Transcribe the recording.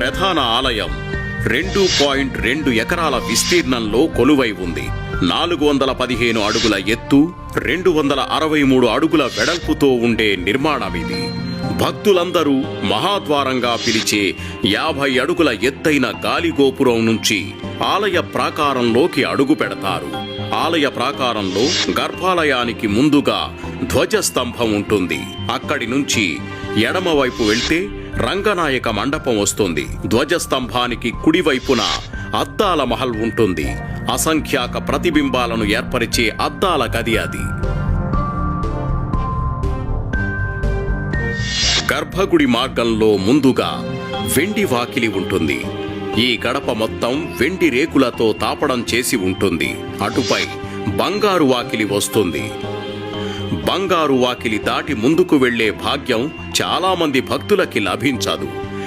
ప్రధాన ఆలయం 2.2 ఎకరాల విస్తీర్ణంలో కొలువై ఉంది. 415 అడుగుల ఎత్తు, 263 అడుగుల వెడల్పుతో ఉండే నిర్మాణమిది. భక్తులందరూ మహాద్వారంగా పిలిచే 50 అడుగుల ఎత్తైన గాలిగోపురం నుంచి ఆలయ ప్రాకారంలోకి అడుగు పెడతారు. ఆలయ ప్రాకారంలో గర్భాలయానికి ముందుగా ధ్వజస్తంభం ఉంటుంది. అక్కడి నుంచి ఎడమవైపు వెళ్తే రంగనాయక మండపం వస్తుంది. ధ్వజస్తంభానికి కుడివైపున అద్దాల మహల్ ఉంటుంది. అసంఖ్యాక ప్రతిబింబాలను ఏర్పరిచే అద్దాల గది అది. గర్భగుడి మార్గంలో ముందుగా వెండి వాకిలి ఉంటుంది. ఈ గడప మొత్తం వెండి రేకులతో తాపడం చేసి ఉంటుంది. అటుపై బంగారు వాకిలి వస్తుంది. బంగారు వాకిలి దాటి ముందుకు వెళ్లే భాగ్యం చాలా మంది భక్తులకి లభించదు.